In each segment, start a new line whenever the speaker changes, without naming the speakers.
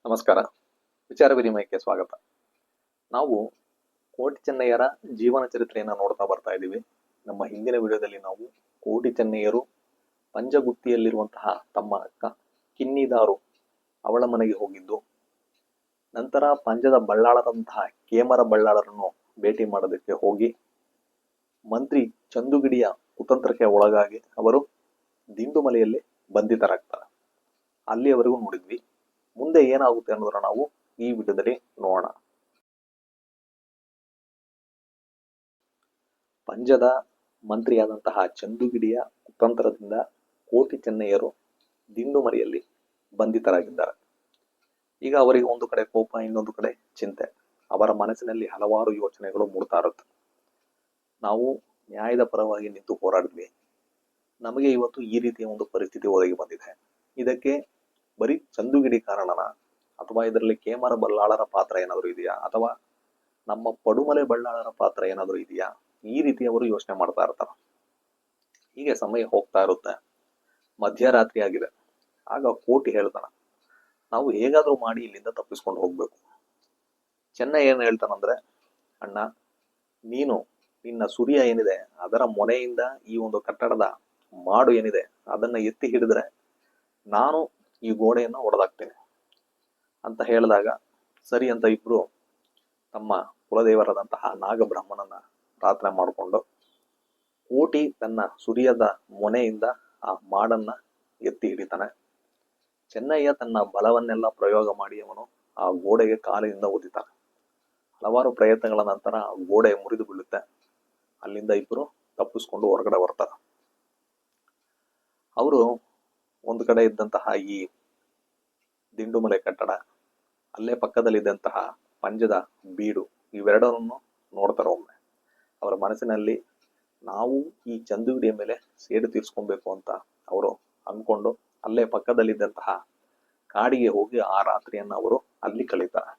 ನಮಸ್ಕಾರ. ವಿಚಾರ ವಿನಿಮಯಕ್ಕೆ ಸ್ವಾಗತ. ನಾವು ಕೋಟಿ ಚೆನ್ನಯ್ಯರ ಜೀವನ ಚರಿತ್ರೆಯನ್ನು ನೋಡ್ತಾ ಬರ್ತಾ ಇದ್ದೀವಿ. ನಮ್ಮ ಹಿಂದಿನ ವಿಡಿಯೋದಲ್ಲಿ ನಾವು ಕೋಟಿ ಚೆನ್ನಯ್ಯರು ಪಂಜಗುತ್ತಿಯಲ್ಲಿರುವಂತಹ ತಮ್ಮ ಅಕ್ಕ ಕಿನ್ನಿದಾರು ಅವಳ ಮನೆಗೆ ಹೋಗಿದ್ದು, ನಂತರ ಪಂಜದ ಬಳ್ಳಾಳದಂತಹ ಕೇಮರ ಬಳ್ಳಾಳರನ್ನು ಭೇಟಿ ಮಾಡೋದಕ್ಕೆ ಹೋಗಿ ಮಂತ್ರಿ ಚಂದುಗಿಡಿಯ ಕುತಂತ್ರಕ್ಕೆ ಒಳಗಾಗಿ ಅವರು ದಿಂಡುಮಲೆಯಲ್ಲಿ ಬಂಧಿತರಾಗ್ತಾರೆ. ಅಲ್ಲಿಯವರೆಗೂ ನೋಡಿದ್ವಿ. ಮುಂದೆ ಏನಾಗುತ್ತೆ ಅನ್ನೋದನ್ನ ನಾವು ಈ ವಿಡಿಯೋದಲ್ಲಿ ನೋಡೋಣ. ಪಂಜದ ಮಂತ್ರಿಯಾದಂತಹ ಚಂದುಗಿಡಿಯ ಕುತಂತ್ರದಿಂದ ಕೋಟಿ ಚೆನ್ನಯ್ಯರು ದಿಂಡುಮರಿಯಲ್ಲಿ ಬಂಧಿತರಾಗಿದ್ದಾರೆ. ಈಗ ಅವರಿಗೆ ಒಂದು ಕಡೆ ಕೋಪ, ಇನ್ನೊಂದು ಕಡೆ ಚಿಂತೆ. ಅವರ ಮನಸ್ಸಿನಲ್ಲಿ ಹಲವಾರು ಯೋಚನೆಗಳು ಮೂಡ್ತಾ ಇರುತ್ತೆ. ನಾವು ನ್ಯಾಯದ ಪರವಾಗಿ ನಿಂತು ಹೋರಾಡಿದ್ವಿ, ನಮಗೆ ಇವತ್ತು ಈ ರೀತಿಯ ಒಂದು ಪರಿಸ್ಥಿತಿ ಒದಗಿ ಬಂದಿದೆ. ಇದಕ್ಕೆ ಬರೀ ಚಂದುಗಿಡಿ ಕಾರಣನ, ಅಥವಾ ಇದರಲ್ಲಿ ಕೇಮರ ಬಲ್ಲಾಳರ ಪಾತ್ರ ಏನಾದರೂ ಇದೆಯಾ, ಅಥವಾ ನಮ್ಮ ಪಡುಮಲೆ ಬಳ್ಳಾಳರ ಪಾತ್ರ ಏನಾದರೂ ಇದೆಯಾ, ಈ ರೀತಿ ಅವರು ಯೋಚನೆ ಮಾಡ್ತಾ ಇರ್ತಾರೆ. ಹೀಗೆ ಸಮಯ ಹೋಗ್ತಾ ಇರುತ್ತೆ. ಮಧ್ಯರಾತ್ರಿ ಆಗಿದೆ. ಆಗ ಕೋಟಿ ಹೇಳ್ತಾನ, ನಾವು ಹೇಗಾದ್ರೂ ಮಾಡಿ ಇಲ್ಲಿಂದ ತಪ್ಪಿಸ್ಕೊಂಡು ಹೋಗ್ಬೇಕು. ಚೆನ್ನೈ ಏನ್ ಹೇಳ್ತಾನಂದ್ರೆ, ಅಣ್ಣ, ನೀನು ನಿನ್ನ ಸುರಿಯ ಏನಿದೆ ಅದರ ಮೊನೆಯಿಂದ ಈ ಒಂದು ಕಟ್ಟಡದ ಮಾಡು ಏನಿದೆ ಅದನ್ನ ಎತ್ತಿ ಹಿಡಿದ್ರೆ ನಾನು ಈ ಗೋಡೆಯನ್ನು ಒಡೆದಾಕ್ತೇನೆ ಅಂತ ಹೇಳಿದಾಗ, ಸರಿ ಅಂತ ಇಬ್ರು ತಮ್ಮ ಕುಲದೇವರಾದಂತಹ ನಾಗಬ್ರಹ್ಮನನ್ನ ಪ್ರಾರ್ಥನೆ ಮಾಡಿಕೊಂಡು ಕೋಟಿ ತನ್ನ ಸುರಿಯದ ಮೊನೆಯಿಂದ ಆ ಮಾಡನ್ನ ಎತ್ತಿ ಹಿಡಿತಾನೆ. ಚೆನ್ನಯ್ಯ ತನ್ನ ಬಲವನ್ನೆಲ್ಲ ಪ್ರಯೋಗ ಮಾಡಿ ಅವನು ಆ ಗೋಡೆಗೆ ಕಾಲಿನಿಂದ ಒದಿತಾನೆ. ಹಲವಾರು ಪ್ರಯತ್ನಗಳ ನಂತರ ಗೋಡೆ ಮುರಿದು ಬೀಳುತ್ತೆ. ಅಲ್ಲಿಂದ ಇಬ್ರು ತಪ್ಪಿಸ್ಕೊಂಡು ಹೊರಗಡೆ ಬರ್ತಾರೆ. ಅವರು ಒಂದು ಕಡೆ ಇದ್ದಂತಹ ಈ ದಿಂಡುಮಲೆ ಕಟ್ಟಡ, ಅಲ್ಲೇ ಪಕ್ಕದಲ್ಲಿದ್ದಂತಹ ಪಂಜದ ಬೀಡು, ಇವೆರಡರನ್ನು ನೋಡ್ತಾರೆ. ಒಮ್ಮೆ ಅವರ ಮನಸ್ಸಿನಲ್ಲಿ ನಾವು ಈ ಚಂದುಗಿಡಿಯ ಮೇಲೆ ಸೇಡು ತೀರ್ಸ್ಕೊಬೇಕು ಅಂತ ಅವರು ಅಂದ್ಕೊಂಡು ಅಲ್ಲೇ ಪಕ್ಕದಲ್ಲಿದ್ದಂತಹ ಕಾಡಿಗೆ ಹೋಗಿ ಆ ರಾತ್ರಿಯನ್ನ ಅವರು ಅಲ್ಲಿ ಕಳೀತಾರೆ.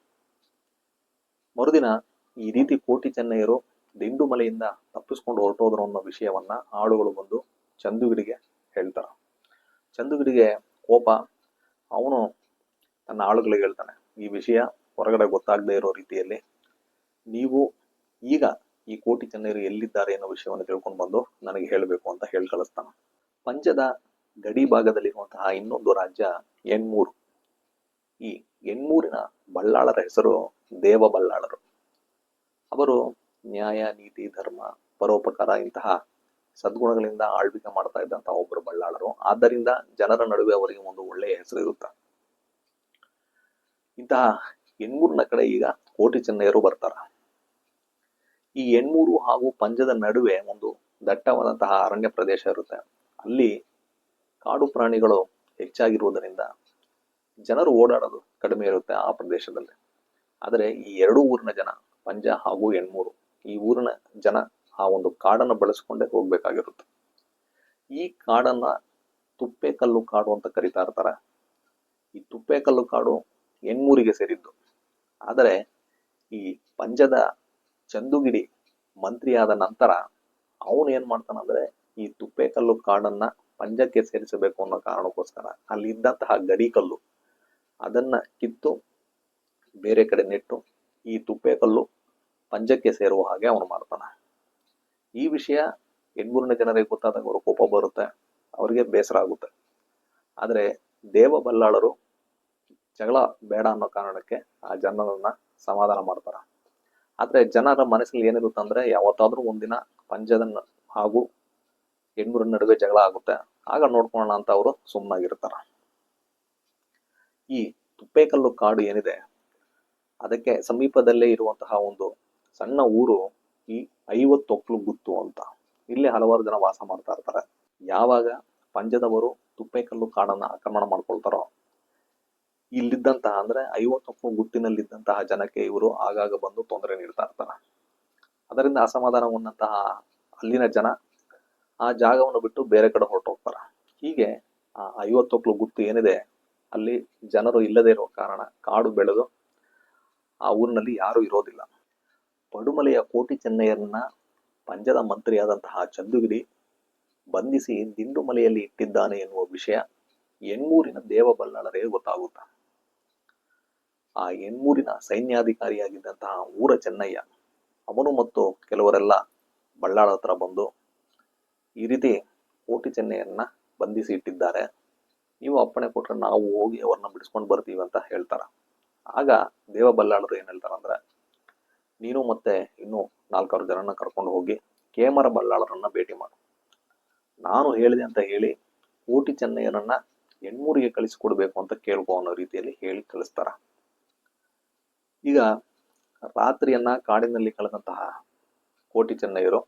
ಮರುದಿನ ಈ ರೀತಿ ಕೋಟಿ ಚೆನ್ನಯ್ಯರು ದಿಂಡುಮಲೆಯಿಂದ ತಪ್ಪಿಸ್ಕೊಂಡು ಹೊರಟೋದ್ರು ಅನ್ನೋ ವಿಷಯವನ್ನ ಆಳುಗಳು ಬಂದು ಚಂದುಗಿಡಿಗೆ ಹೇಳ್ತಾರೆ. ಚಂದುಗಿಡಿಗೆ ಕೋಪ. ಅವನು ತನ್ನ ಆಳುಗಳಿಗೆ ಹೇಳ್ತಾನೆ, ಈ ವಿಷಯ ಹೊರಗಡೆ ಗೊತ್ತಾಗದೇ ಇರೋ ರೀತಿಯಲ್ಲಿ ನೀವು ಈಗ ಈ ಕೋಟಿ ಚೆನ್ನಯ್ಯರು ಎಲ್ಲಿದ್ದಾರೆ ಅನ್ನೋ ವಿಷಯವನ್ನು ತಿಳ್ಕೊಂಡು ಬಂದು ನನಗೆ ಹೇಳಬೇಕು ಅಂತ ಹೇಳಿ ಕಳಿಸ್ತಾನೆ. ಪಂಜದ ಗಡಿ ಭಾಗದಲ್ಲಿರುವಂತಹ ಇನ್ನೊಂದು ರಾಜ್ಯ ಎಣ್ಮೂರು. ಈ ಎಣ್ಮೂರಿನ ಬಳ್ಳಾಳರ ಹೆಸರು ದೇವ ಬಳ್ಳಾಳರು. ಅವರು ನ್ಯಾಯ, ನೀತಿ, ಧರ್ಮ, ಪರೋಪಕಾರ ಇಂತಹ ಸದ್ಗುಣಗಳಿಂದ ಆಳ್ವಿಕೆ ಮಾಡ್ತಾ ಇದ್ದಂತಹ ಒಬ್ಬರು ಬಳ್ಳಾಳರು. ಆದ್ದರಿಂದ ಜನರ ನಡುವೆ ಅವರಿಗೆ ಒಂದು ಒಳ್ಳೆಯ ಹೆಸರು ಇರುತ್ತೆ. ಇಂತಹ ಎಣ್ಮೂರಿನ ಕಡೆ ಈಗ ಕೋಟಿ ಚೆನ್ನಯ್ಯರು ಬರ್ತಾರ. ಈ ಎಣ್ಮೂರು ಹಾಗೂ ಪಂಜದ ನಡುವೆ ಒಂದು ದಟ್ಟವಾದಂತಹ ಅರಣ್ಯ ಪ್ರದೇಶ ಇರುತ್ತೆ. ಅಲ್ಲಿ ಕಾಡು ಪ್ರಾಣಿಗಳು ಹೆಚ್ಚಾಗಿರುವುದರಿಂದ ಜನರು ಓಡಾಡೋದು ಕಡಿಮೆ ಇರುತ್ತೆ ಆ ಪ್ರದೇಶದಲ್ಲಿ. ಆದರೆ ಈ ಎರಡೂ ಊರಿನ ಜನ, ಪಂಜ ಹಾಗೂ ಎಣ್ಮೂರು, ಈ ಊರಿನ ಜನ ಆ ಒಂದು ಕಾಡನ್ನು ಬಳಸ್ಕೊಂಡೇ ಹೋಗ್ಬೇಕಾಗಿರುತ್ತೆ. ಈ ಕಾಡನ್ನ ತುಪ್ಪೆಕಲ್ಲು ಕಾಡು ಅಂತ ಕರೀತಾ ಇರ್ತಾರೆ. ಈ ತುಪ್ಪೆಕಲ್ಲು ಕಾಡು ಎಣ್ಮೂರಿಗೆ ಸೇರಿದ್ದು. ಆದರೆ ಈ ಪಂಜದ ಚಂದುಗಿಡಿ ಮಂತ್ರಿಯಾದ ನಂತರ ಅವನು ಏನ್ ಮಾಡ್ತಾನಂದ್ರೆ, ಈ ತುಪ್ಪೆಕಲ್ಲು ಕಾಡನ್ನ ಪಂಜಕ್ಕೆ ಸೇರಿಸಬೇಕು ಅನ್ನೋ ಕಾರಣಕ್ಕೋಸ್ಕರ ಅಲ್ಲಿ ಇದ್ದಂತಹ ಗಡಿ ಕಲ್ಲು ಅದನ್ನ ಕಿತ್ತು ಬೇರೆ ಕಡೆ ನೆಟ್ಟು ಈ ತುಪ್ಪೆಕಲ್ಲು ಪಂಜಕ್ಕೆ ಸೇರುವ ಹಾಗೆ ಅವನು ಮಾಡ್ತಾನೆ. ಈ ವಿಷಯ ಎಣ್ಮೂರಿನ ಜನರಿಗೆ ಗೊತ್ತಾದಾಗ ಅವರು ಕೋಪ ಬರುತ್ತೆ, ಅವರಿಗೆ ಬೇಸರ ಆಗುತ್ತೆ. ಆದರೆ ದೇವ ಬಲ್ಲಾಳರು ಜಗಳ ಬೇಡ ಅನ್ನೋ ಕಾರಣಕ್ಕೆ ಆ ಜನರನ್ನ ಸಮಾಧಾನ ಮಾಡ್ತಾರ. ಆದ್ರೆ ಜನರ ಮನಸ್ಸಲ್ಲಿ ಏನಿರುತ್ತೆ ಅಂದ್ರೆ, ಯಾವತ್ತಾದ್ರೂ ಒಂದಿನ ಪಂಜದ ಹಾಗೂ ಎಣ್ಮೂರಿನ ನಡುವೆ ಜಗಳ ಆಗುತ್ತೆ, ಆಗ ನೋಡ್ಕೊಳ್ಳೋಣ ಅಂತ ಅವರು ಸುಮ್ಮನಾಗಿರ್ತಾರ. ಈ ತುಪ್ಪೆಕಲ್ಲು ಕಾಡು ಏನಿದೆ ಅದಕ್ಕೆ ಸಮೀಪದಲ್ಲೇ ಇರುವಂತಹ ಒಂದು ಸಣ್ಣ ಊರು ಈ 50 ಗುತ್ತು ಅಂತ. ಇಲ್ಲಿ ಹಲವಾರು ಜನ ವಾಸ ಮಾಡ್ತಾ ಇರ್ತಾರೆ. ಯಾವಾಗ ಪಂಜದವರು ತುಪ್ಪೆಕಲ್ಲು ಕಾಡನ್ನ ಆಕ್ರಮಣ ಮಾಡ್ಕೊಳ್ತಾರೋ, ಇಲ್ಲಿದ್ದಂತಹ ಅಂದ್ರೆ 50 ಗುತ್ತಿನಲ್ಲಿದ್ದಂತಹ ಜನಕ್ಕೆ ಇವರು ಆಗಾಗ ಬಂದು ತೊಂದರೆ ನೀಡ್ತಾ ಇರ್ತಾರೆ. ಅದರಿಂದ ಅಸಮಾಧಾನಗೊಂಡಂತಹ ಅಲ್ಲಿನ ಜನ ಆ ಜಾಗವನ್ನು ಬಿಟ್ಟು ಬೇರೆ ಕಡೆ ಹೊರಟೋಗ್ತಾರ. ಹೀಗೆ ಆ 50 ಗುತ್ತು ಏನಿದೆ ಅಲ್ಲಿ ಜನರು ಇಲ್ಲದೆ ಇರುವ ಕಾರಣ ಕಾಡು ಬೆಳೆದು ಆ ಊರಿನಲ್ಲಿ ಯಾರು ಇರೋದಿಲ್ಲ. ಪಡುಮಲೆಯ ಕೋಟಿ ಚೆನ್ನಯ್ಯರನ್ನ ಪಂಜದ ಮಂತ್ರಿಯಾದಂತಹ ಚಂದುಗಿಡಿ ಬಂಧಿಸಿ ದಿಂಡುಮಲೆಯಲ್ಲಿ ಇಟ್ಟಿದ್ದಾನೆ ಎನ್ನುವ ವಿಷಯ ಎಣ್ಮೂರಿನ ದೇವ ಬಲ್ಲಾಳರಿಗೆ ಗೊತ್ತಾಗುತ್ತೆ. ಆ ಎಣ್ಮೂರಿನ ಸೈನ್ಯಾಧಿಕಾರಿಯಾಗಿದ್ದಂತಹ ಊರ ಚೆನ್ನಯ್ಯ ಅವನು ಮತ್ತು ಕೆಲವರೆಲ್ಲ ಬಳ್ಳಾಳ ಹತ್ರ ಬಂದು ಈ ರೀತಿ ಕೋಟಿ ಚೆನ್ನಯ್ಯನ್ನ ಬಂಧಿಸಿ ಇಟ್ಟಿದ್ದಾರೆ, ನೀವು ಅಪ್ಪಣೆ ಕೊಟ್ರೆ ನಾವು ಹೋಗಿ ಅವ್ರನ್ನ ಬಿಡಿಸ್ಕೊಂಡು ಬರ್ತೀವಿ ಅಂತ ಹೇಳ್ತಾರ. ಆಗ ದೇವ ಬಲ್ಲಾಳರು ಏನ್ ಹೇಳ್ತಾರಂದ್ರೆ, ನೀನು ಮತ್ತೆ ಇನ್ನು 4 ಜನರನ್ನ ಕರ್ಕೊಂಡು ಹೋಗಿ ಕೇಮರ ಬಲ್ಲಾಳರನ್ನ ಭೇಟಿ ಮಾಡು, ನಾನು ಹೇಳಿದೆ ಅಂತ ಹೇಳಿ ಕೋಟಿ ಚೆನ್ನಯ್ಯನನ್ನ ಎಣ್ಮೂರಿಗೆ ಕಳಿಸಿಕೊಡ್ಬೇಕು ಅಂತ ಕೇಳ್ಕೊ ಅನ್ನೋ ರೀತಿಯಲ್ಲಿ ಹೇಳಿ ಕಳಿಸ್ತಾರ. ಈಗ ರಾತ್ರಿಯನ್ನ ಕಾಡಿನಲ್ಲಿ ಕಳೆದಂತಹ ಕೋಟಿ ಚೆನ್ನಯ್ಯರು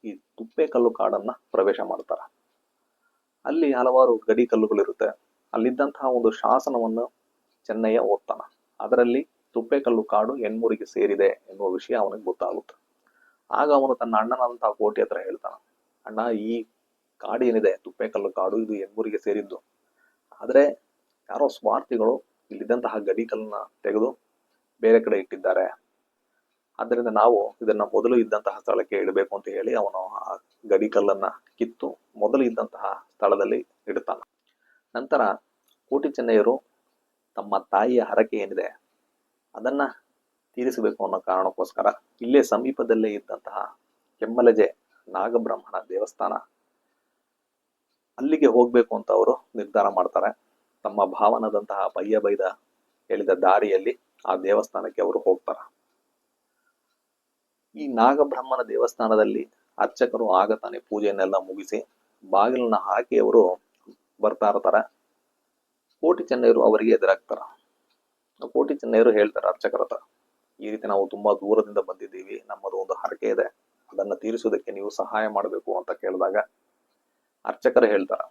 ಈ ತುಪ್ಪೇಕಲ್ಲು ಕಾಡನ್ನ ಪ್ರವೇಶ ಮಾಡ್ತಾರ. ಅಲ್ಲಿ ಹಲವಾರು ಗಡಿ ಕಲ್ಲುಗಳಿರುತ್ತೆ. ಅಲ್ಲಿದ್ದಂತಹ ಒಂದು ಶಾಸನವನ್ನು ಚೆನ್ನಯ್ಯ ಓದ್ತಾನ. ಅದರಲ್ಲಿ ತುಪ್ಪೇಕಲ್ಲು ಕಾಡು ಎಣ್ಮೂರಿಗೆ ಸೇರಿದೆ ಎನ್ನುವ ವಿಷಯ ಅವನಿಗೆ ಗೊತ್ತಾಗುತ್ತೆ. ಆಗ ಅವನು ತನ್ನ ಅಣ್ಣನಾದಂತಹ ಕೋಟಿ ಹತ್ರ ಹೇಳ್ತಾನ, ಅಣ್ಣ, ಈ ಕಾಡು ಏನಿದೆ ತುಪ್ಪೇಕಲ್ಲು ಕಾಡು, ಇದು ಎಣ್ಮೂರಿಗೆ ಸೇರಿದ್ದು. ಆದ್ರೆ ಯಾರೋ ಸ್ವಾರ್ಥಿಗಳು ಇಲ್ಲಿದ್ದಂತಹ ಗಡಿ ಕಲ್ಲನ್ನ ತೆಗೆದು ಬೇರೆ ಕಡೆ ಇಟ್ಟಿದ್ದಾರೆ. ಆದ್ದರಿಂದ ನಾವು ಇದನ್ನ ಮೊದಲು ಇದ್ದಂತಹ ಸ್ಥಳಕ್ಕೆ ಇಡಬೇಕು ಅಂತ ಹೇಳಿ ಅವನು ಆ ಗಡಿ ಕಲ್ಲನ್ನ ಕಿತ್ತು ಮೊದಲು ಇದ್ದಂತಹ ಸ್ಥಳದಲ್ಲಿ ಇಡ್ತಾನ. ನಂತರ ಕೋಟಿ ಚೆನ್ನಯ್ಯರು ತಮ್ಮ ತಾಯಿಯ ಹರಕೆ ಏನಿದೆ ಅದನ್ನ ತೀರಿಸಬೇಕು ಅನ್ನೋ ಕಾರಣಕ್ಕೋಸ್ಕರ ಇಲ್ಲೇ ಸಮೀಪದಲ್ಲೇ ಇದ್ದಂತಹ ಕೆಮ್ಮಲಜೆ ನಾಗಬ್ರಹ್ಮನ ದೇವಸ್ಥಾನ ಅಲ್ಲಿಗೆ ಹೋಗ್ಬೇಕು ಅಂತ ಅವರು ನಿರ್ಧಾರ ಮಾಡ್ತಾರೆ. ತಮ್ಮ ಭಾವನದಂತಹ ಬಯ್ಯ ಬೈದ ಹೇಳಿದ ದಾರಿಯಲ್ಲಿ ಆ ದೇವಸ್ಥಾನಕ್ಕೆ ಅವರು ಹೋಗ್ತಾರ. ಈ ನಾಗಬ್ರಹ್ಮನ ದೇವಸ್ಥಾನದಲ್ಲಿ ಅರ್ಚಕರು ಆಗ ತಾನೇ ಪೂಜೆಯನ್ನೆಲ್ಲ ಮುಗಿಸಿ ಬಾಗಿಲನ್ನ ಹಾಕಿ ಅವರು ಬರ್ತಾ ಇರ್ತಾರೆ. ಕೋಟಿ ಚೆನ್ನಯ್ಯರು ಅವರಿಗೆ ಎದುರಾಗ್ತಾರ. ಕೋಟಿ ಚೆನ್ನಯ್ಯರು ಹೇಳ್ತಾರೆ ಅರ್ಚಕರ ಹತ್ರ, ಈ ರೀತಿ ನಾವು ತುಂಬಾ ದೂರದಿಂದ ಬಂದಿದ್ದೀವಿ, ನಮ್ಮದು ಒಂದು ಹರಕೆ ಇದೆ, ಅದನ್ನ ತೀರಿಸುವುದಕ್ಕೆ ನೀವು ಸಹಾಯ ಮಾಡಬೇಕು ಅಂತ ಕೇಳಿದಾಗ ಅರ್ಚಕರು ಹೇಳ್ತಾರ,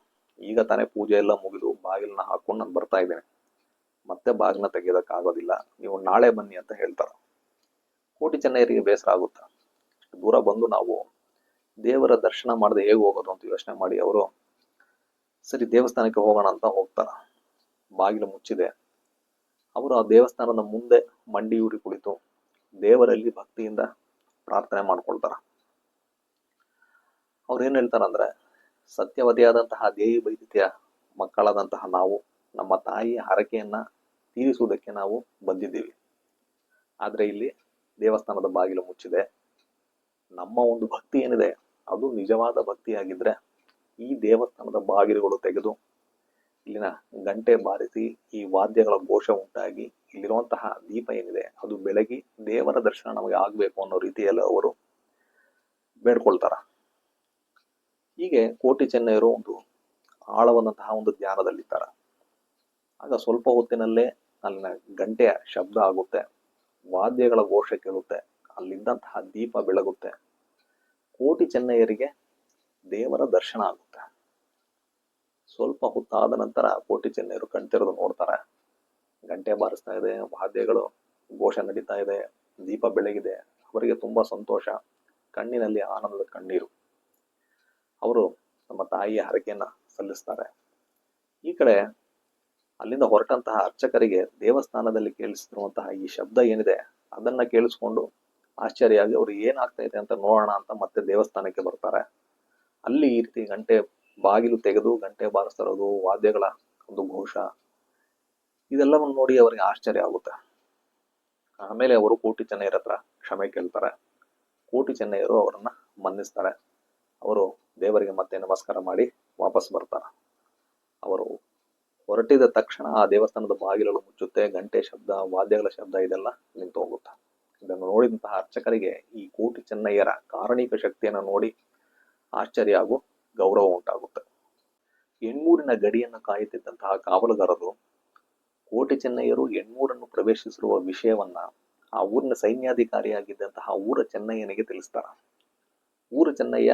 ಈಗ ತಾನೇ ಪೂಜೆ ಎಲ್ಲ ಮುಗಿದು ಬಾಗಿಲನ್ನ ಹಾಕೊಂಡು ನಾನು ಬರ್ತಾ ಇದ್ದೇನೆ, ಮತ್ತೆ ಬಾಗಿಲನ್ನ ತೆಗೆಯೋದಕ್ಕಾಗೋದಿಲ್ಲ, ನೀವು ನಾಳೆ ಬನ್ನಿ ಅಂತ ಹೇಳ್ತಾರ. ಕೋಟಿ ಚೆನ್ನಯ್ಯರಿಗೆ ಬೇಸರ ಆಗುತ್ತೆ. ದೂರ ಬಂದು ನಾವು ದೇವರ ದರ್ಶನ ಮಾಡದೆ ಹೇಗೆ ಹೋಗೋದು ಅಂತ ಯೋಚನೆ ಮಾಡಿ ಅವರು ಸರಿ ದೇವಸ್ಥಾನಕ್ಕೆ ಹೋಗೋಣ ಅಂತ ಹೋಗ್ತಾರ. ಬಾಗಿಲು ಮುಚ್ಚಿದೆ. ಅವರು ಆ ದೇವಸ್ಥಾನದ ಮುಂದೆ ಮಂಡಿಯೂರಿ ಕುಳಿತು ದೇವರಲ್ಲಿ ಭಕ್ತಿಯಿಂದ ಪ್ರಾರ್ಥನೆ ಮಾಡ್ಕೊಳ್ತಾರ. ಅವ್ರು ಏನ್ ಹೇಳ್ತಾರಂದ್ರೆ, ಸತ್ಯವತಿಯಾದಂತಹ ದೇವಿ ವೈದ್ಯತೆಯ ಮಕ್ಕಳಾದಂತಹ ನಾವು ನಮ್ಮ ತಾಯಿಯ ಹರಕೆಯನ್ನ ತೀರಿಸುವುದಕ್ಕೆ ನಾವು ಬಂದಿದ್ದೀವಿ. ಆದ್ರೆ ಇಲ್ಲಿ ದೇವಸ್ಥಾನದ ಬಾಗಿಲು ಮುಚ್ಚಿದೆ. ನಮ್ಮ ಒಂದು ಭಕ್ತಿ ಏನಿದೆ ಅದು ನಿಜವಾದ ಭಕ್ತಿಯಾಗಿದ್ರೆ ಈ ದೇವಸ್ಥಾನದ ಬಾಗಿಲುಗಳು ತೆಗೆದು ಇಲ್ಲಿನ ಗಂಟೆ ಬಾರಿಸಿ ಈ ವಾದ್ಯಗಳ ಘೋಷ ಉಂಟಾಗಿ ಇಲ್ಲಿರುವಂತಹ ದೀಪ ಏನಿದೆ ಅದು ಬೆಳಗಿ ದೇವರ ದರ್ಶನ ನಮಗೆ ಆಗ್ಬೇಕು ಅನ್ನೋ ರೀತಿಯಲ್ಲಿ ಅವರು ಬೇಡ್ಕೊಳ್ತಾರ. ಹೀಗೆ ಕೋಟಿ ಚೆನ್ನಯ್ಯರು ಒಂದು ಆಳವಾದಂತಹ ಒಂದು ಧ್ಯಾನದಲ್ಲಿದ್ದಾರ. ಆಗ ಸ್ವಲ್ಪ ಹೊತ್ತಿನಲ್ಲೇ ಅಲ್ಲಿನ ಗಂಟೆಯ ಶಬ್ದ ಆಗುತ್ತೆ, ವಾದ್ಯಗಳ ಘೋಷ ಕೇಳುತ್ತೆ, ಅಲ್ಲಿದ್ದಂತಹ ದೀಪ ಬೆಳಗುತ್ತೆ. ಕೋಟಿ ಚೆನ್ನಯ್ಯರಿಗೆ ದೇವರ ದರ್ಶನ ಆಗುತ್ತೆ. ಸ್ವಲ್ಪ ಹೊತ್ತಾದ ನಂತರ ಕೋಟಿ ಚೆನ್ನಯ್ಯರು ಕಣ್ತೆರೆದು ನೋಡ್ತಾರೆ. ಗಂಟೆ ಬಾರಿಸ್ತಾ ಇದೆ, ವಾದ್ಯಗಳು ಘೋಷ ನಡೀತಾ ಇದೆ, ದೀಪ ಬೆಳಗಿದೆ. ಅವರಿಗೆ ತುಂಬಾ ಸಂತೋಷ, ಕಣ್ಣಿನಲ್ಲಿ ಆನಂದದ ಕಣ್ಣೀರು. ಅವರು ನಮ್ಮ ತಾಯಿಯ ಹರಕೆಯನ್ನ ಸಲ್ಲಿಸ್ತಾರೆ. ಈ ಕಡೆ ಅಲ್ಲಿಂದ ಹೊರಟಂತಹ ಅರ್ಚಕರಿಗೆ ದೇವಸ್ಥಾನದಲ್ಲಿ ಕೇಳಿಸ್ತಿರುವಂತಹ ಈ ಶಬ್ದ ಏನಿದೆ ಅದನ್ನ ಕೇಳಿಸ್ಕೊಂಡು ಆಶ್ಚರ್ಯವಾಗಿ ಅವ್ರು ಏನಾಗ್ತಾ ಇದೆ ಅಂತ ನೋಡೋಣ ಅಂತ ಮತ್ತೆ ದೇವಸ್ಥಾನಕ್ಕೆ ಬರ್ತಾರೆ. ಅಲ್ಲಿ ಈ ರೀತಿ ಗಂಟೆ ಬಾಗಿಲು ತೆಗೆದು ಗಂಟೆ ಬಾರಿಸ್ತಾ ಇರೋದು, ವಾದ್ಯಗಳ ಒಂದು ಘೋಷ, ಇದೆಲ್ಲವನ್ನು ನೋಡಿ ಅವರಿಗೆ ಆಶ್ಚರ್ಯ ಆಗುತ್ತೆ. ಆಮೇಲೆ ಅವರು ಕೋಟಿ ಚೆನ್ನಯ್ಯರ ಹತ್ರ ಕ್ಷಮೆ ಕೇಳ್ತಾರೆ. ಕೋಟಿ ಚೆನ್ನಯ್ಯರು ಅವರನ್ನ ಮನ್ನಿಸ್ತಾರೆ. ಅವರು ದೇವರಿಗೆ ಮತ್ತೆ ನಮಸ್ಕಾರ ಮಾಡಿ ವಾಪಸ್ ಬರ್ತಾರೆ. ಅವರು ಹೊರಟಿದ ತಕ್ಷಣ ಆ ದೇವಸ್ಥಾನದ ಬಾಗಿಲುಗಳು ಮುಚ್ಚುತ್ತೆ. ಗಂಟೆ ಶಬ್ದ, ವಾದ್ಯಗಳ ಶಬ್ದ ಇದೆಲ್ಲ ನಿಂತು ಹೋಗುತ್ತೆ. ಇದನ್ನು ನೋಡಿದಂತಹ ಅರ್ಚಕರಿಗೆ ಈ ಕೋಟಿ ಚೆನ್ನಯ್ಯರ ಕಾರಣಿಕ ಶಕ್ತಿಯನ್ನು ನೋಡಿ ಆಶ್ಚರ್ಯ ಹಾಗೂ ಗೌರವ ಉಂಟಾಗುತ್ತೆ. ಎಣ್ಮೂರಿನ ಗಡಿಯನ್ನು ಕಾಯುತ್ತಿದ್ದಂತಹ ಕಾವಲುಗಾರರು ಕೋಟಿ ಚೆನ್ನಯ್ಯರು ಎಣ್ಮೂರನ್ನು ಪ್ರವೇಶಿಸಿರುವ ವಿಷಯವನ್ನ ಆ ಊರಿನ ಸೈನ್ಯಾಧಿಕಾರಿಯಾಗಿದ್ದಂತಹ ಊರ ಚೆನ್ನಯ್ಯನಿಗೆ ತಿಳಿಸ್ತಾರ. ಊರ ಚೆನ್ನಯ್ಯ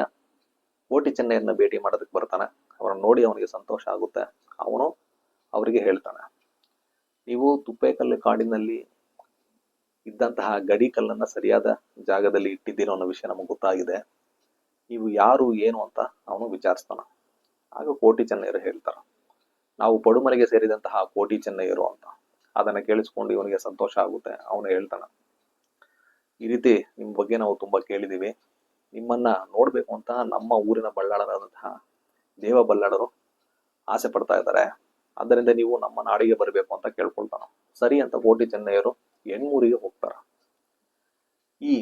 ಕೋಟಿ ಚೆನ್ನಯ್ಯನ ಭೇಟಿ ಮಾಡೋದಕ್ಕೆ ಬರ್ತಾನೆ. ಅವರನ್ನು ನೋಡಿ ಅವನಿಗೆ ಸಂತೋಷ ಆಗುತ್ತೆ. ಅವನು ಅವರಿಗೆ ಹೇಳ್ತಾನೆ, ನೀವು ತುಪ್ಪೇಕಲ್ಲು ಕಾಡಿನಲ್ಲಿ ಇದ್ದಂತಹ ಗಡಿ ಕಲ್ಲನ್ನ ಸರಿಯಾದ ಜಾಗದಲ್ಲಿ ಇಟ್ಟಿದ್ದೀರೋ ಅನ್ನೋ ವಿಷಯ ನಮಗೆ ಗೊತ್ತಾಗಿದೆ. ನೀವು ಯಾರು ಏನು ಅಂತ ಅವನು ವಿಚಾರಿಸ್ತಾನ. ಆಗ ಕೋಟಿ ಚೆನ್ನಯ್ಯರು ಹೇಳ್ತಾರ, ನಾವು ಪಡುಮಲೆಗೆ ಸೇರಿದಂತಹ ಕೋಟಿ ಚೆನ್ನಯ್ಯರು ಅಂತ. ಅದನ್ನ ಕೇಳಿಸ್ಕೊಂಡು ಇವನಿಗೆ ಸಂತೋಷ ಆಗುತ್ತೆ. ಅವನು ಹೇಳ್ತಾನ, ಈ ರೀತಿ ನಿಮ್ ಬಗ್ಗೆ ನಾವು ತುಂಬಾ ಕೇಳಿದೀವಿ, ನಿಮ್ಮನ್ನ ನೋಡ್ಬೇಕು ಅಂತ ನಮ್ಮ ಊರಿನ ಬಳ್ಳಾಳರಾದಂತಹ ದೇವ ಬಲ್ಲಾಳರು ಆಸೆ ಪಡ್ತಾ ಇದ್ದಾರೆ. ಆದ್ದರಿಂದ ನೀವು ನಮ್ಮ ನಾಡಿಗೆ ಬರಬೇಕು ಅಂತ ಕೇಳ್ಕೊಳ್ತಾನ. ಸರಿ ಅಂತ ಕೋಟಿ ಚೆನ್ನಯ್ಯರು ಎಣ್ಮೂರಿಗೆ ಹೋಗ್ತಾರೆ. ಈ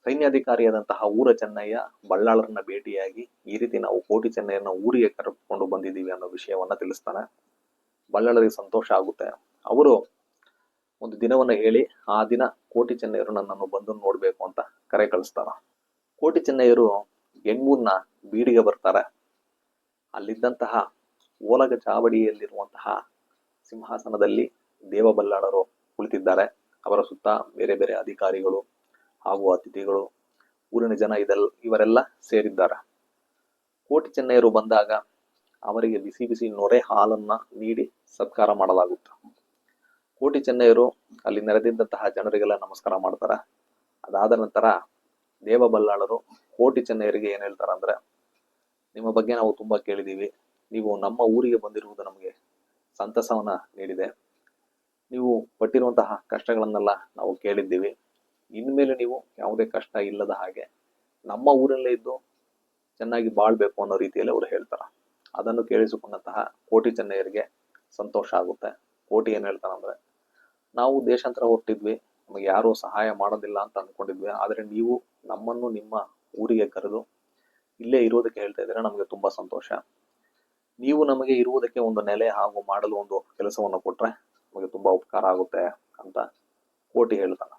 ಸೈನ್ಯಾಧಿಕಾರಿಯಾದಂತಹ ಊರ ಚೆನ್ನಯ್ಯ ಬಳ್ಳಾಳರನ್ನ ಭೇಟಿಯಾಗಿ ಈ ರೀತಿ ನಾವು ಕೋಟಿ ಚೆನ್ನಯ್ಯನ ಊರಿಗೆ ಕರೆದುಕೊಂಡು ಬಂದಿದ್ದೀವಿ ಅನ್ನೋ ವಿಷಯವನ್ನ ತಿಳಿಸ್ತಾನೆ. ಬಳ್ಳಾಳರಿಗೆ ಸಂತೋಷ ಆಗುತ್ತೆ. ಅವರು ಒಂದು ದಿನವನ್ನ ಹೇಳಿ ಆ ದಿನ ಕೋಟಿ ಚೆನ್ನಯ್ಯರು ನನ್ನನ್ನು ಬಂದು ನೋಡ್ಬೇಕು ಅಂತ ಕರೆ ಕಳಿಸ್ತಾರ. ಕೋಟಿ ಚೆನ್ನಯ್ಯರು ಎಣ್ಮೂರ್ನ ಬೀಡಿಗೆ ಬರ್ತಾರೆ. ಅಲ್ಲಿದ್ದಂತಹ ಓಲಗ ಚಾವಡಿಯಲ್ಲಿರುವಂತಹ ಸಿಂಹಾಸನದಲ್ಲಿ ದೇವ ಬಲ್ಲಾಳರು ಕುಳಿತಿದ್ದಾರೆ. ಅವರ ಸುತ್ತ ಬೇರೆ ಬೇರೆ ಅಧಿಕಾರಿಗಳು ಹಾಗೂ ಅತಿಥಿಗಳು, ಊರಿನ ಜನ ಇವರೆಲ್ಲ ಸೇರಿದ್ದಾರೆ. ಕೋಟಿ ಚೆನ್ನಯ್ಯರು ಬಂದಾಗ ಅವರಿಗೆ ಬಿಸಿ ಬಿಸಿ ನೊರೆ ಹಾಲನ್ನ ನೀಡಿ ಸತ್ಕಾರ ಮಾಡಲಾಗುತ್ತೆ. ಕೋಟಿ ಚೆನ್ನಯ್ಯರು ಅಲ್ಲಿ ನೆರೆದಿದ್ದಂತಹ ಜನರಿಗೆಲ್ಲ ನಮಸ್ಕಾರ ಮಾಡ್ತಾರೆ. ಅದಾದ ನಂತರ ದೇವ ಬಲ್ಲಾಳರು ಕೋಟಿ ಚೆನ್ನಯ್ಯರಿಗೆ ಏನ್ ಹೇಳ್ತಾರ ಅಂದ್ರೆ, ನಿಮ್ಮ ಬಗ್ಗೆ ನಾವು ತುಂಬಾ ಕೇಳಿದೀವಿ, ನೀವು ನಮ್ಮ ಊರಿಗೆ ಬಂದಿರುವುದು ನಮಗೆ ಸಂತಸವನ್ನ ನೀಡಿದೆ. ನೀವು ಪಟ್ಟಿರುವಂತಹ ಕಷ್ಟಗಳನ್ನೆಲ್ಲ ನಾವು ಕೇಳಿದ್ದೀವಿ. ಇನ್ಮೇಲೆ ನೀವು ಯಾವುದೇ ಕಷ್ಟ ಇಲ್ಲದ ಹಾಗೆ ನಮ್ಮ ಊರಲ್ಲೇ ಇದ್ದು ಚೆನ್ನಾಗಿ ಬಾಳ್ಬೇಕು ಅನ್ನೋ ರೀತಿಯಲ್ಲಿ ಅವರು ಹೇಳ್ತಾರ. ಅದನ್ನು ಕೇಳಿಸಿಕೊಂಡಂತಹ ಕೋಟಿ ಚೆನ್ನಯ್ಯರಿಗೆ ಸಂತೋಷ ಆಗುತ್ತೆ. ಕೋಟಿ ಏನ್ ಹೇಳ್ತಾರಂದ್ರೆ, ನಾವು ದೇಶಾಂತರ ಹೊರಟಿದ್ವಿ, ನಮಗೆ ಯಾರು ಸಹಾಯ ಮಾಡೋದಿಲ್ಲ ಅಂತ ಅಂದ್ಕೊಂಡಿದ್ವಿ, ಆದ್ರೆ ನೀವು ನಮ್ಮನ್ನು ನಿಮ್ಮ ಊರಿಗೆ ಕರೆದು ಇಲ್ಲೇ ಇರೋದಕ್ಕೆ ಹೇಳ್ತಾ ಇದ್ದೀರಾ, ನಮಗೆ ತುಂಬಾ ಸಂತೋಷ. ನೀವು ನಮಗೆ ಇರುವುದಕ್ಕೆ ಒಂದು ನೆಲೆ ಹಾಗೂ ಮಾಡಲು ಒಂದು ಕೆಲಸವನ್ನು ಕೊಟ್ರೆ ನಮಗೆ ತುಂಬಾ ಉಪಕಾರ ಆಗುತ್ತೆ ಅಂತ ಕೋಟಿ ಹೇಳ್ತಾನ.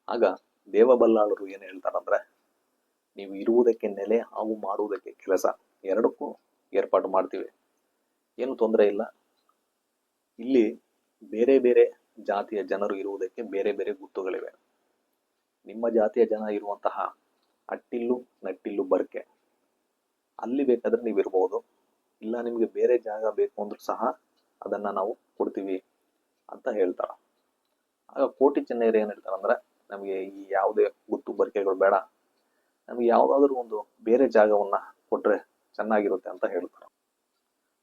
ಆಗ ದೇವ ಬಲ್ಲಾಳರು ಏನ್ ಹೇಳ್ತಾರಂದ್ರೆ, ನೀವು ಇರುವುದಕ್ಕೆ ನೆಲೆ ಹಾಗೂ ಮಾಡುವುದಕ್ಕೆ ಕೆಲಸ ಎರಡಕ್ಕೂ ಏರ್ಪಾಡು ಮಾಡ್ತೀವಿ, ಏನು ತೊಂದರೆ ಇಲ್ಲ. ಇಲ್ಲಿ ಬೇರೆ ಬೇರೆ ಜಾತಿಯ ಜನರು ಇರುವುದಕ್ಕೆ ಬೇರೆ ಬೇರೆ ಗುತ್ತುಗಳಿವೆ. ನಿಮ್ಮ ಜಾತಿಯ ಜನ ಇರುವಂತಹ ಅಟ್ಟಿಲ್ಲು ನಟ್ಟಿಲ್ಲು ಬರ್ಕೆ ಅಲ್ಲಿ ಬೇಕಾದ್ರೆ ನೀವು ಇರ್ಬೋದು, ಇಲ್ಲ ನಿಮ್ಗೆ ಬೇರೆ ಜಾಗ ಬೇಕು ಅಂದ್ರೂ ಸಹ ಅದನ್ನ ನಾವು ಕೊಡ್ತೀವಿ ಅಂತ ಹೇಳ್ತಾರ. ಆಗ ಕೋಟಿ ಚೆನ್ನಯ್ಯರು ಏನ್ ಹೇಳ್ತಾರಂದ್ರೆ, ನಮಗೆ ಈ ಯಾವುದೇ ಗುತ್ತು ಬರ್ಕೆಗಳು ಬೇಡ, ನಮ್ಗೆ ಯಾವ್ದಾದ್ರು ಒಂದು ಬೇರೆ ಜಾಗವನ್ನ ಕೊಟ್ರೆ ಚೆನ್ನಾಗಿರುತ್ತೆ ಅಂತ ಹೇಳ್ತಾರ.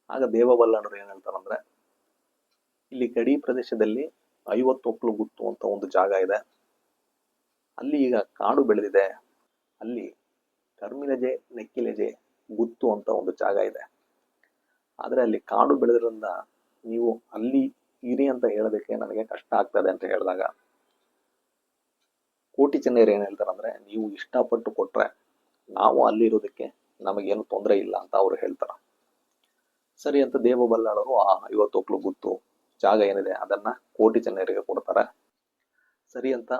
ಆಗ ದೇವ ಬಲ್ಲಾಳರು ಏನ್ ಹೇಳ್ತಾರಂದ್ರೆ, ಇಲ್ಲಿ ಗಡಿ ಪ್ರದೇಶದಲ್ಲಿ 50 ಒಕ್ಲು ಗುತ್ತು ಅಂತ ಒಂದು ಜಾಗ ಇದೆ. ಅಲ್ಲಿ ಈಗ ಕಾಡು ಬೆಳೆದಿದೆ. ಅಲ್ಲಿ ಕರ್ಮಿಲಜೆ ನೆಕ್ಕಿಲೆಜೆ ಗುತ್ತು ಅಂತ ಒಂದು ಜಾಗ ಇದೆ. ಆದ್ರೆ ಅಲ್ಲಿ ಕಾಡು ಬೆಳೆದ್ರಿಂದ ನೀವು ಅಲ್ಲಿ ಇರಿ ಅಂತ ಹೇಳೋದಕ್ಕೆ ನನಗೆ ಕಷ್ಟ ಆಗ್ತದೆ ಅಂತ ಹೇಳಿದಾಗ ಕೋಟಿ ಚೆನ್ನಯ್ಯರು ಏನ್ ಹೇಳ್ತಾರಂದ್ರೆ, ನೀವು ಇಷ್ಟಪಟ್ಟು ಕೊಟ್ರೆ ನಾವು ಅಲ್ಲಿ ಇರೋದಕ್ಕೆ ನಮಗೇನು ತೊಂದರೆ ಇಲ್ಲ ಅಂತ ಅವರು ಹೇಳ್ತಾರ. ಸರಿ ಅಂತ ದೇವ ಬಲ್ಲಾಳರು ಆ 50 ಒಕ್ಲು ಗುತ್ತು ಜಾಗ ಏನಿದೆ ಅದನ್ನ ಕೋಟಿ ಚೆನ್ನಯ್ಯರಿಗೆ ಕೊಡ್ತಾರೆ. ಸರಿ ಅಂತ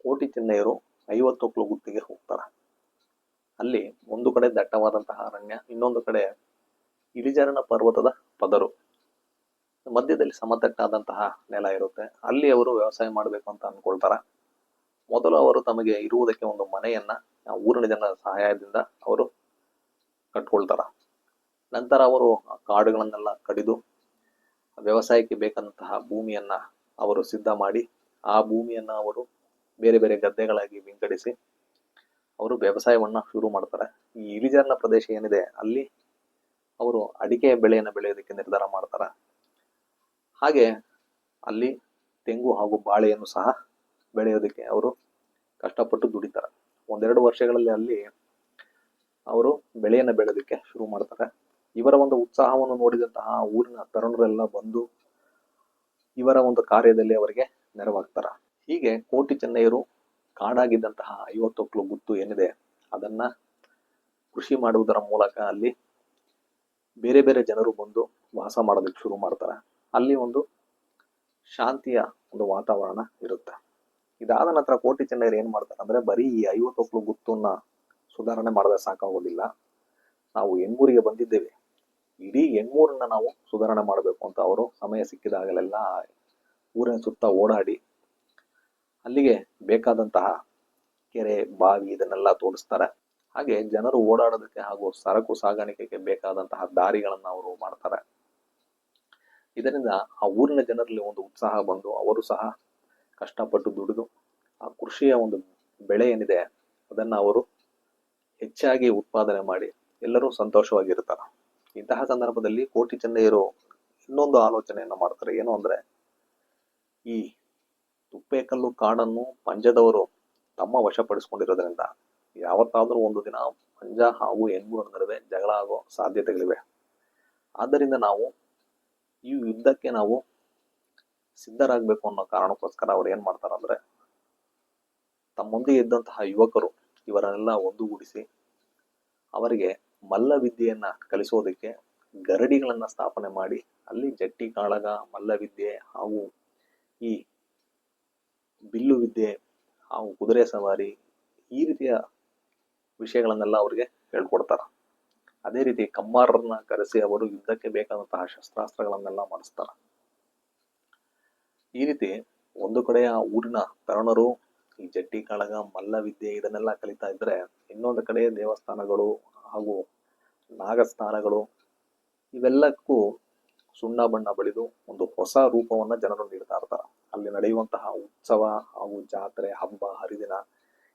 ಕೋಟಿ ಚೆನ್ನಯ್ಯರು 50 ಒಕ್ಲು ಗುತ್ತಿಗೆ ಹೋಗ್ತಾರ. ಅಲ್ಲಿ ಒಂದು ಕಡೆ ದಟ್ಟವಾದಂತಹ ಅರಣ್ಯ, ಇನ್ನೊಂದು ಕಡೆ ಇಳಿಜಾರಿನ ಪರ್ವತದ ಪದರು, ಮಧ್ಯದಲ್ಲಿ ಸಮತಟ್ಟಾದಂತಹ ನೆಲ ಇರುತ್ತೆ. ಅಲ್ಲಿ ಅವರು ವ್ಯವಸಾಯ ಮಾಡ್ಬೇಕು ಅಂತ ಅನ್ಕೊಳ್ತಾರ. ಮೊದಲು ಅವರು ತಮಗೆ ಇರುವುದಕ್ಕೆ ಒಂದು ಮನೆಯನ್ನ ಊರಿನ ಜನರ ಸಹಾಯದಿಂದ ಅವರು ಕಟ್ಕೊಳ್ತಾರ. ನಂತರ ಅವರು ಕಾಡುಗಳನ್ನೆಲ್ಲ ಕಡಿದು ವ್ಯವಸಾಯಕ್ಕೆ ಬೇಕಾದಂತಹ ಭೂಮಿಯನ್ನ ಅವರು ಸಿದ್ಧ ಮಾಡಿ ಆ ಭೂಮಿಯನ್ನ ಅವರು ಬೇರೆ ಬೇರೆ ಗದ್ದೆಗಳಾಗಿ ವಿಂಗಡಿಸಿ ಅವರು ವ್ಯವಸಾಯವನ್ನ ಶುರು ಮಾಡ್ತಾರೆ. ಈ ಇಳಿಜಾರಿನ ಪ್ರದೇಶ ಏನಿದೆ ಅಲ್ಲಿ ಅವರು ಅಡಿಕೆ ಬೆಳೆಯನ್ನು ಬೆಳೆಯೋದಕ್ಕೆ ನಿರ್ಧಾರ ಮಾಡ್ತಾರೆ. ಹಾಗೆ ಅಲ್ಲಿ ತೆಂಗು ಹಾಗೂ ಬಾಳೆಯನ್ನು ಸಹ ಬೆಳೆಯೋದಕ್ಕೆ ಅವರು ಕಷ್ಟಪಟ್ಟು ದುಡಿತಾರೆ. 1-2 ವರ್ಷಗಳಲ್ಲಿ ಅಲ್ಲಿ ಅವರು ಬೆಳೆಯನ್ನು ಬೆಳೆಯೋದಕ್ಕೆ ಶುರು ಮಾಡ್ತಾರೆ. ಇವರ ಒಂದು ಉತ್ಸಾಹವನ್ನು ನೋಡಿದಂತಹ ಊರಿನ ತರುಣರೆಲ್ಲ ಬಂದು ಇವರ ಒಂದು ಕಾರ್ಯದಲ್ಲಿ ಅವರಿಗೆ ನೆರವಾಗ್ತಾರ. ಹೀಗೆ ಕೋಟಿ ಚೆನ್ನಯ್ಯರು ಕಾಡಾಗಿದ್ದಂತಹ 50 ಒಕ್ಲು ಗುತ್ತು ಏನಿದೆ ಅದನ್ನ ಕೃಷಿ ಮಾಡುವುದರ ಮೂಲಕ ಅಲ್ಲಿ ಬೇರೆ ಬೇರೆ ಜನರು ಬಂದು ವಾಸ ಮಾಡೋದಕ್ಕೆ ಶುರು ಮಾಡ್ತಾರೆ. ಅಲ್ಲಿ ಒಂದು ಶಾಂತಿಯ ಒಂದು ವಾತಾವರಣ ಇರುತ್ತೆ. ಇದಾದ ನಂತರ ಕೋಟಿ ಚೆನ್ನಯ್ಯರು ಏನ್ ಮಾಡ್ತಾರೆ ಅಂದ್ರೆ, ಬರೀ ಈ 50 ಒಕ್ಲು ಗುತ್ತನ್ನ ಸುಧಾರಣೆ ಮಾಡಿದ್ರೆ ಸಾಕಾಗೋದಿಲ್ಲ, ನಾವು ಎಣ್ಮೂರಿಗೆ ಬಂದಿದ್ದೇವೆ, ಇಡೀ ಎಣ್ಮೂರನ್ನ ನಾವು ಸುಧಾರಣೆ ಮಾಡಬೇಕು ಅಂತ ಅವರು ಸಮಯ ಸಿಕ್ಕಿದಾಗಲೆಲ್ಲ ಊರಿನ ಸುತ್ತ ಓಡಾಡಿ ಅಲ್ಲಿಗೆ ಬೇಕಾದಂತಹ ಕೆರೆ ಬಾವಿ ಇದನ್ನೆಲ್ಲ ತೋರಿಸ್ತಾರೆ. ಹಾಗೆ ಜನರು ಓಡಾಡೋದಕ್ಕೆ ಹಾಗೂ ಸರಕು ಸಾಗಾಣಿಕೆಗೆ ಬೇಕಾದಂತಹ ದಾರಿಗಳನ್ನ ಅವರು ಮಾಡ್ತಾರೆ. ಇದರಿಂದ ಆ ಊರಿನ ಜನರಲ್ಲಿ ಒಂದು ಉತ್ಸಾಹ ಬಂದು ಅವರು ಸಹ ಕಷ್ಟಪಟ್ಟು ದುಡಿದು ಆ ಕೃಷಿಯ ಒಂದು ಬೆಳೆ ಏನಿದೆ ಅದನ್ನ ಅವರು ಹೆಚ್ಚಾಗಿ ಉತ್ಪಾದನೆ ಮಾಡಿ ಎಲ್ಲರೂ ಸಂತೋಷವಾಗಿರ್ತಾರೆ. ಇಂತಹ ಸಂದರ್ಭದಲ್ಲಿ ಕೋಟಿ ಚೆನ್ನಯ್ಯರು ಇನ್ನೊಂದು ಆಲೋಚನೆಯನ್ನ ಮಾಡ್ತಾರೆ. ಏನು ಅಂದ್ರೆ, ಈ ತುಪ್ಪೇಕಲ್ಲು ಕಾಡನ್ನು ಪಂಜದವರು ತಮ್ಮ ವಶಪಡಿಸಿಕೊಂಡಿರೋದ್ರಿಂದ ಯಾವತ್ತಾದ್ರೂ ಒಂದು ದಿನ ಪಂಜ ಹಾಗೂ ಎಣ್ಮೂರ ನಡುವೆ ಜಗಳ ಆಗೋ ಸಾಧ್ಯತೆಗಳಿವೆ. ಆದ್ದರಿಂದ ನಾವು ಈ ಯುದ್ಧಕ್ಕೆ ನಾವು ಸಿದ್ಧರಾಗಬೇಕು ಅನ್ನೋ ಕಾರಣಕ್ಕೋಸ್ಕರ ಅವ್ರು ಏನ್ ಮಾಡ್ತಾರಂದ್ರೆ ತಮ್ಮೊಂದಿಗೆ ಇದ್ದಂತಹ ಯುವಕರು ಇವರನ್ನೆಲ್ಲ ಒಂದುಗೂಡಿಸಿ ಅವರಿಗೆ ಮಲ್ಲ ವಿದ್ಯೆಯನ್ನ ಕಲಿಸೋದಕ್ಕೆ ಗರಡಿಗಳನ್ನ ಸ್ಥಾಪನೆ ಮಾಡಿ ಅಲ್ಲಿ ಜಟ್ಟಿ ಕಾಳಗ, ಮಲ್ಲವಿದ್ಯೆ ಹಾಗೂ ಈ ಬಿಲ್ಲು ವಿದ್ಯೆ ಹಾಗೂ ಕುದುರೆ ಸವಾರಿ ಈ ರೀತಿಯ ವಿಷಯಗಳನ್ನೆಲ್ಲ ಅವರಿಗೆ ಹೇಳ್ಕೊಡ್ತಾರ. ಅದೇ ರೀತಿ ಕಮ್ಮಾರರನ್ನ ಕರೆಸಿ ಅವರು ಯುದ್ಧಕ್ಕೆ ಬೇಕಾದಂತಹ ಶಸ್ತ್ರಾಸ್ತ್ರಗಳನ್ನೆಲ್ಲ ಮಾಡಿಸ್ತಾರ. ಈ ರೀತಿ ಒಂದು ಕಡೆ ಆ ಊರಿನ ತರುಣರು ಈ ಜಟ್ಟಿ ಕಾಳಗ, ಮಲ್ಲವಿದ್ಯೆ ಇದನ್ನೆಲ್ಲ ಕಲಿತಾ ಇದ್ರೆ, ಇನ್ನೊಂದು ಕಡೆ ದೇವಸ್ಥಾನಗಳು ಹಾಗೂ ನಾಗಸ್ಥಾನಗಳು ಇವೆಲ್ಲಕ್ಕೂ ಸುಣ್ಣ ಬಣ್ಣ ಬಳಿದು ಒಂದು ಹೊಸ ರೂಪವನ್ನ ಜನರು ನೀಡ್ತಾ ಇರ್ತಾರ. ಅಲ್ಲಿ ನಡೆಯುವಂತಹ ಉತ್ಸವ ಹಾಗೂ ಜಾತ್ರೆ, ಹಬ್ಬ ಹರಿದಿನ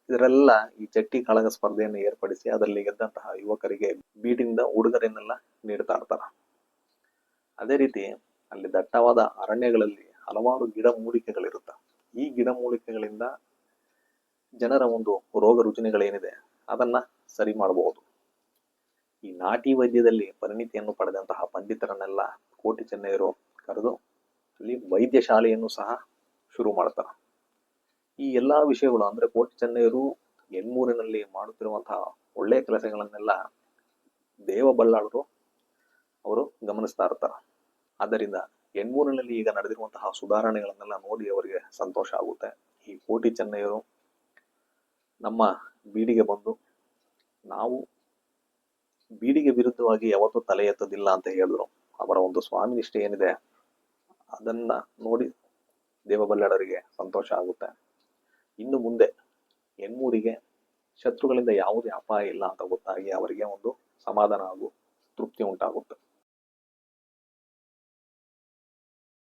ಇದರೆಲ್ಲ ಈ ಜಟ್ಟಿ ಕಾಳಗ ಸ್ಪರ್ಧೆಯನ್ನು ಏರ್ಪಡಿಸಿ ಅದರಲ್ಲಿ ಗೆದ್ದಂತಹ ಯುವಕರಿಗೆ ಬೀಡಿಂದ ಉಡುಗೊರೆಯನ್ನೆಲ್ಲ ನೀಡ್ತಾ ಇರ್ತಾರ. ಅದೇ ರೀತಿ ಅಲ್ಲಿ ದಟ್ಟವಾದ ಅರಣ್ಯಗಳಲ್ಲಿ ಹಲವಾರು ಗಿಡಮೂಲಿಕೆಗಳಿರುತ್ತೆ. ಈ ಗಿಡಮೂಲಿಕೆಗಳಿಂದ ಜನರ ಒಂದು ರೋಗ ರುಜಿನಗಳೇನಿದೆ ಅದನ್ನ ಸರಿ ಮಾಡಬಹುದು. ಈ ನಾಟಿ ವೈದ್ಯದಲ್ಲಿ ಪರಿಣಿತಿಯನ್ನು ಪಡೆದಂತಹ ಪಂಡಿತರನ್ನೆಲ್ಲ ಕೋಟಿ ಚೆನ್ನಯ್ಯರು ಕರೆದು ಅಲ್ಲಿ ವೈದ್ಯ ಶಾಲೆಯನ್ನು ಸಹ ಶುರು ಮಾಡ್ತಾರೆ. ಈ ಎಲ್ಲಾ ವಿಷಯಗಳು ಅಂದ್ರೆ ಕೋಟಿ ಚೆನ್ನಯ್ಯರು ಎಣ್ಮೂರಿನಲ್ಲಿ ಮಾಡುತ್ತಿರುವಂತಹ ಒಳ್ಳೆಯ ಕೆಲಸಗಳನ್ನೆಲ್ಲ ದೇವ ಬಲ್ಲಾಳರು ಅವರು ಗಮನಿಸ್ತಾ ಇರ್ತಾರೆ. ಆದ್ದರಿಂದ ಎಣ್ಮೂರಿನಲ್ಲಿ ಈಗ ನಡೆದಿರುವಂತಹ ಸುಧಾರಣೆಗಳನ್ನೆಲ್ಲ ನೋಡಿ ಅವರಿಗೆ ಸಂತೋಷ ಆಗುತ್ತೆ. ಈ ಕೋಟಿ ಚೆನ್ನಯ್ಯರು ನಮ್ಮ ಬೀಡಿಗೆ ಬಂದು ನಾವು ಬೀಡಿಗೆ ವಿರುದ್ಧವಾಗಿ ಯಾವತ್ತೂ ತಲೆ ಎತ್ತೋದಿಲ್ಲ ಅಂತ ಹೇಳಿದ್ರು. ಅವರ ಒಂದು ಸ್ವಾಮಿ ನಿಷ್ಠೆ ಏನಿದೆ ಅದನ್ನ ನೋಡಿ ದೇವಬಲ್ಲಾಳರಿಗೆ ಸಂತೋಷ ಆಗುತ್ತೆ. ಇನ್ನು ಮುಂದೆ ಎಣ್ಮೂರಿಗೆ ಶತ್ರುಗಳಿಂದ ಯಾವುದೇ ಅಪಾಯ ಇಲ್ಲ ಅಂತ ಗೊತ್ತಾಗಿ ಅವರಿಗೆ ಒಂದು ಸಮಾಧಾನ ಹಾಗೂ ತೃಪ್ತಿ ಉಂಟಾಗುತ್ತೆ.